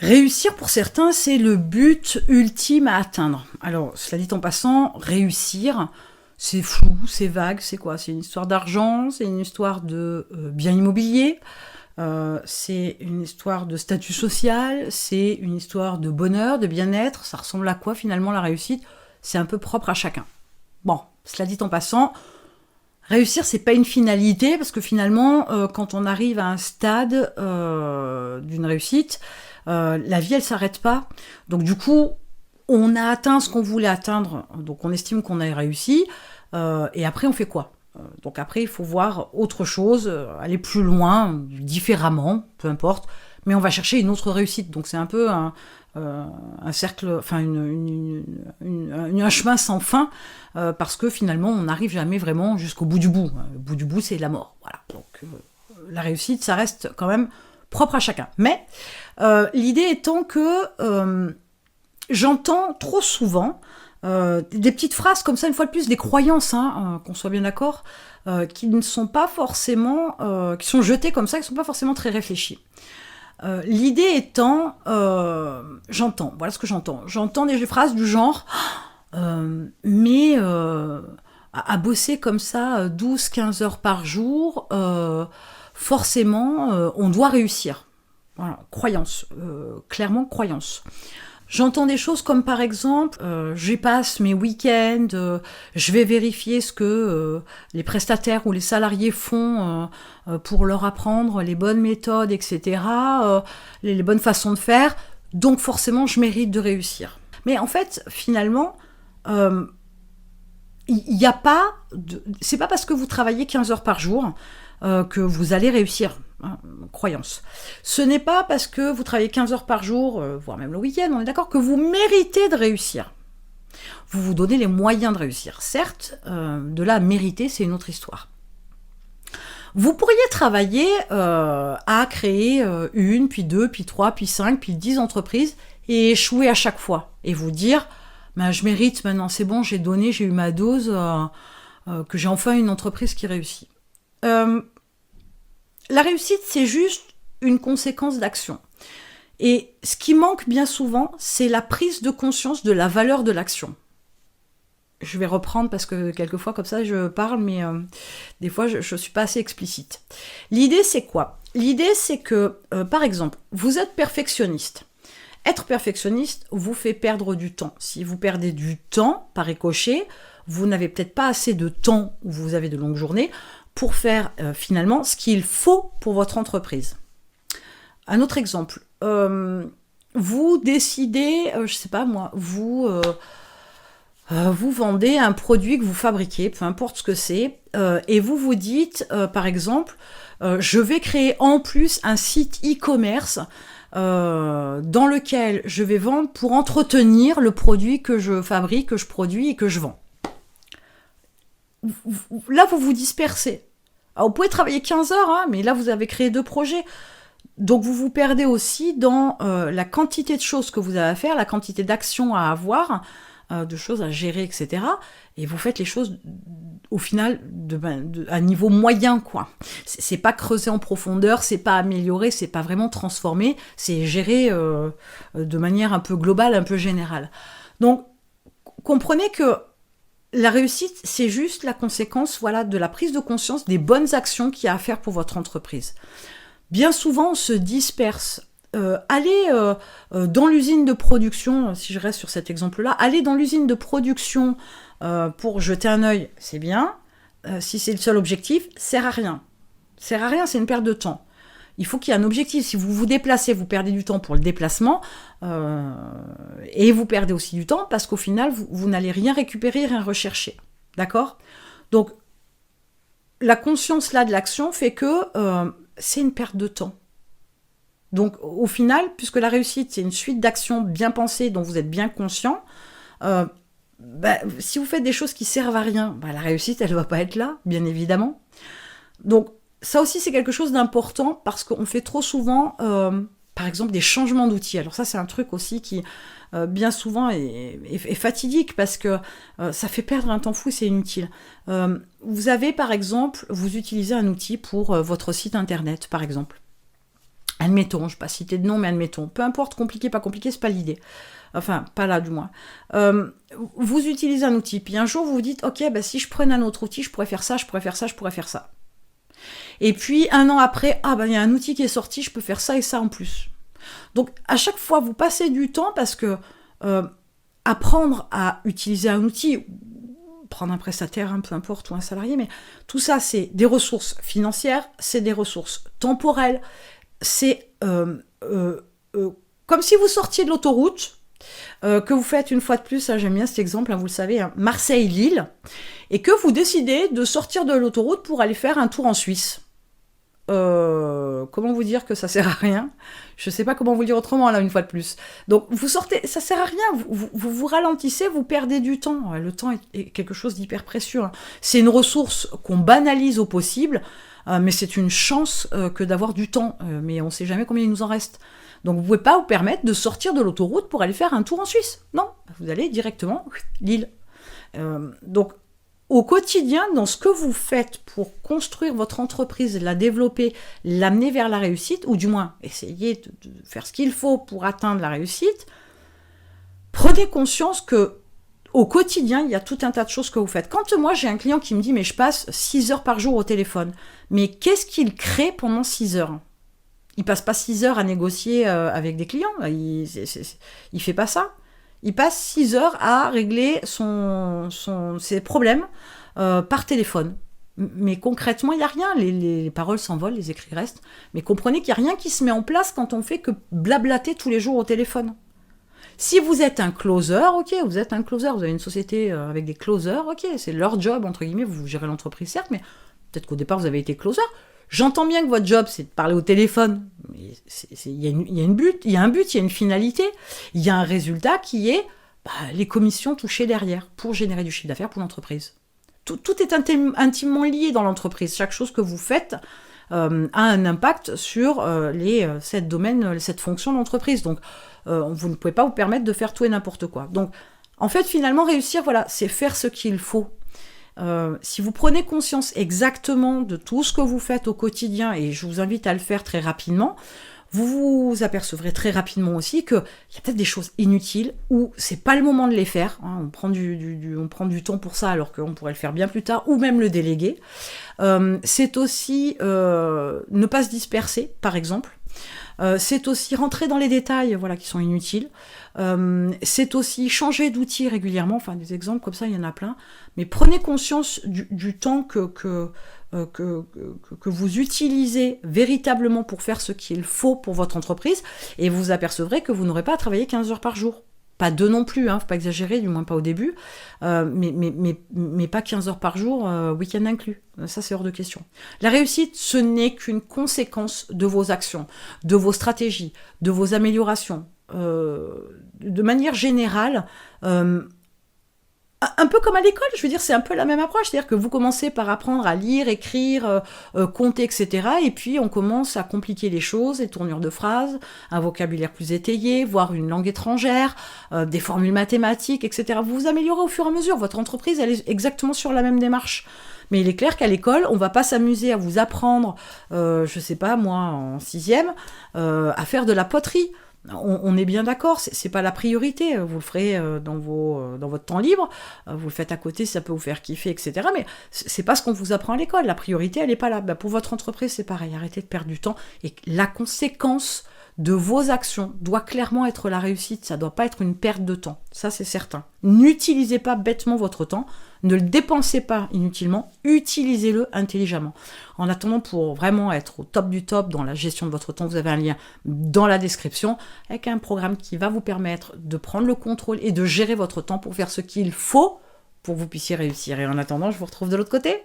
Réussir pour certains, c'est le but ultime à atteindre. Alors, cela dit en passant, réussir, c'est flou, c'est vague, c'est quoi? C'est une histoire d'argent, c'est une histoire de bien immobilier, c'est une histoire de statut social, c'est une histoire de bonheur, de bien-être. Ça ressemble à quoi finalement la réussite? C'est un peu propre à chacun. Bon, cela dit en passant, réussir, c'est pas une finalité, parce que finalement, quand on arrive à un stade d'une réussite, la vie, elle s'arrête pas. Donc du coup, on a atteint ce qu'on voulait atteindre, donc on estime qu'on a réussi, et après, on fait quoi? Donc après, il faut voir autre chose, aller plus loin, différemment, peu importe, mais on va chercher une autre réussite. Donc c'est un peu un cercle, enfin un chemin sans fin, parce que finalement, on n'arrive jamais vraiment jusqu'au bout du bout. Le bout du bout, c'est la mort. Voilà. Donc la réussite, ça reste quand même propre à chacun. Mais l'idée étant que j'entends trop souvent des petites phrases comme ça, une fois de plus, des croyances, qu'on soit bien d'accord, qui ne sont pas forcément, qui sont jetées comme ça, qui ne sont pas forcément très réfléchies. L'idée étant, voilà ce que j'entends. J'entends des phrases du genre, mais à bosser comme ça 12-15 heures par jour, forcément, on doit réussir. Voilà, croyance, clairement croyance. J'entends des choses comme par exemple, je passe mes week-ends, je vais vérifier ce que les prestataires ou les salariés font pour leur apprendre les bonnes méthodes, etc., les bonnes façons de faire, donc forcément je mérite de réussir. Mais en fait, finalement, il n'y a pas, c'est pas parce que vous travaillez 15 heures par jour que vous allez réussir. Croyance. Ce n'est pas parce que vous travaillez 15 heures par jour, voire même le week-end, on est d'accord, que vous méritez de réussir. Vous vous donnez les moyens de réussir. Certes, de là à mériter, c'est une autre histoire. Vous pourriez travailler à créer une, puis deux, puis trois, puis cinq, puis 10 entreprises et échouer à chaque fois. Et vous dire, je mérite maintenant, c'est bon, j'ai donné, j'ai eu ma dose, que j'ai enfin une entreprise qui réussit. La réussite, c'est juste une conséquence d'action. Et ce qui manque bien souvent, c'est la prise de conscience de la valeur de l'action. Je vais reprendre parce que quelquefois, comme ça, je parle, mais des fois, je ne suis pas assez explicite. L'idée, c'est quoi? L'idée, c'est que, par exemple, vous êtes perfectionniste. Être perfectionniste vous fait perdre du temps. Si vous perdez du temps par ricochet, vous n'avez peut-être pas assez de temps où vous avez de longues journées pour faire finalement ce qu'il faut pour votre entreprise. Un autre exemple, vous décidez, je sais pas moi, vous vendez un produit que vous fabriquez, peu importe ce que c'est, et vous vous dites, par exemple, je vais créer en plus un site e-commerce dans lequel je vais vendre pour entretenir le produit que je fabrique, que je produis et que je vends. Là, vous vous dispersez. Alors, vous pouvez travailler 15 heures, mais là, vous avez créé 2 projets. Donc, vous vous perdez aussi dans la quantité de choses que vous avez à faire, la quantité d'actions à avoir, de choses à gérer, etc. Et vous faites les choses, au final, à niveau moyen, quoi. C'est pas creuser en profondeur, c'est pas améliorer, c'est pas vraiment transformer, c'est gérer de manière un peu globale, un peu générale. Donc, comprenez que la réussite, c'est juste la conséquence, de la prise de conscience des bonnes actions qu'il y a à faire pour votre entreprise. Bien souvent, on se disperse. Allez dans l'usine de production, si je reste sur cet exemple-là, allez dans l'usine de production pour jeter un œil, c'est bien. Si c'est le seul objectif, sert à rien. Sert à rien, c'est une perte de temps. Il faut qu'il y ait un objectif. Si vous vous déplacez, vous perdez du temps pour le déplacement et vous perdez aussi du temps parce qu'au final, vous n'allez rien récupérer, rien rechercher. D'accord ? Donc, la conscience là de l'action fait que c'est une perte de temps. Donc, au final, puisque la réussite, c'est une suite d'actions bien pensées dont vous êtes bien conscient, si vous faites des choses qui servent à rien, la réussite, elle ne va pas être là, bien évidemment. Donc, ça aussi, c'est quelque chose d'important parce qu'on fait trop souvent, par exemple, des changements d'outils. Alors ça, c'est un truc aussi qui, bien souvent, est fatidique parce que ça fait perdre un temps fou et c'est inutile. Vous avez, par exemple, vous utilisez un outil pour votre site internet, par exemple. Admettons, je ne vais pas citer de nom, mais admettons. Peu importe, compliqué, pas compliqué, c'est pas l'idée. Enfin, pas là du moins. Vous utilisez un outil, puis un jour vous vous dites, ok, bah, si je prenais un autre outil, je pourrais faire ça, je pourrais faire ça, je pourrais faire ça. Et puis, un an après, il y a un outil qui est sorti, je peux faire ça et ça en plus. Donc, à chaque fois, vous passez du temps parce que apprendre à utiliser un outil, prendre un prestataire, peu importe, ou un salarié, mais tout ça, c'est des ressources financières, c'est des ressources temporelles, c'est comme si vous sortiez de l'autoroute, que vous faites une fois de plus, j'aime bien cet exemple, vous le savez, Marseille-Lille, et que vous décidez de sortir de l'autoroute pour aller faire un tour en Suisse. Comment vous dire que ça sert à rien? Je sais pas comment vous le dire autrement là, une fois de plus. Donc vous sortez, ça sert à rien, vous ralentissez, vous perdez du temps. Le temps est quelque chose d'hyper précieux. C'est une ressource qu'on banalise au possible, mais c'est une chance que d'avoir du temps, mais on sait jamais combien il nous en reste. Donc vous pouvez pas vous permettre de sortir de l'autoroute pour aller faire un tour en Suisse. Non, vous allez directement Lille. Donc au quotidien, dans ce que vous faites pour construire votre entreprise, la développer, l'amener vers la réussite, ou du moins essayer de faire ce qu'il faut pour atteindre la réussite, prenez conscience que au quotidien, il y a tout un tas de choses que vous faites. Quand moi, j'ai un client qui me dit « mais je passe 6 heures par jour au téléphone », mais qu'est-ce qu'il crée pendant 6 heures ? Il passe pas 6 heures à négocier avec des clients, il fait pas ça. Il passe 6 heures à régler ses problèmes par téléphone. Mais concrètement, il n'y a rien. Les paroles s'envolent, les écrits restent. Mais comprenez qu'il n'y a rien qui se met en place quand on fait que blablater tous les jours au téléphone. Si vous êtes un closer, ok, vous êtes un closer, vous avez une société avec des closers, ok, c'est leur job, entre guillemets, vous gérez l'entreprise, certes, mais peut-être qu'au départ, vous avez été closer. J'entends bien que votre job, c'est de parler au téléphone. Il y a un but, il y a une finalité, il y a un résultat qui est les commissions touchées derrière pour générer du chiffre d'affaires pour l'entreprise. Tout est intimement lié dans l'entreprise. Chaque chose que vous faites a un impact sur cette fonction d'entreprise. Donc, vous ne pouvez pas vous permettre de faire tout et n'importe quoi. Donc, en fait, finalement, réussir, voilà, c'est faire ce qu'il faut. Si vous prenez conscience exactement de tout ce que vous faites au quotidien, et je vous invite à le faire très rapidement, vous vous apercevrez très rapidement aussi qu'il y a peut-être des choses inutiles où c'est pas le moment de les faire. On prend du temps pour ça alors qu'on pourrait le faire bien plus tard, ou même le déléguer. C'est aussi ne pas se disperser, par exemple. C'est aussi rentrer dans les détails qui sont inutiles. C'est aussi changer d'outil régulièrement. Enfin, des exemples comme ça, il y en a plein. Mais prenez conscience du temps que vous utilisez véritablement pour faire ce qu'il faut pour votre entreprise, et vous apercevrez que vous n'aurez pas à travailler 15 heures par jour. Pas 2 non plus, faut pas exagérer, du moins pas au début, mais pas 15 heures par jour, week-end inclus. Ça, c'est hors de question. La réussite, ce n'est qu'une conséquence de vos actions, de vos stratégies, de vos améliorations. De manière générale, un peu comme à l'école, je veux dire, c'est un peu la même approche, c'est-à-dire que vous commencez par apprendre à lire, écrire, compter, etc. Et puis on commence à compliquer les choses, les tournures de phrases, un vocabulaire plus étayé, voire une langue étrangère, des formules mathématiques, etc. Vous vous améliorez au fur et à mesure, votre entreprise, elle est exactement sur la même démarche. Mais il est clair qu'à l'école, on va pas s'amuser à vous apprendre, je sais pas moi, en 6e, à faire de la poterie. On est bien d'accord, c'est pas la priorité, vous le ferez dans votre temps libre, vous le faites à côté si ça peut vous faire kiffer, etc. Mais c'est pas ce qu'on vous apprend à l'école, la priorité elle est pas là. Pour votre entreprise c'est pareil, arrêtez de perdre du temps, et la conséquence de vos actions doit clairement être la réussite, ça doit pas être une perte de temps, ça c'est certain. N'utilisez pas bêtement votre temps, ne le dépensez pas inutilement, utilisez-le intelligemment. En attendant, pour vraiment être au top du top dans la gestion de votre temps, vous avez un lien dans la description avec un programme qui va vous permettre de prendre le contrôle et de gérer votre temps pour faire ce qu'il faut pour que vous puissiez réussir. Et en attendant, je vous retrouve de l'autre côté.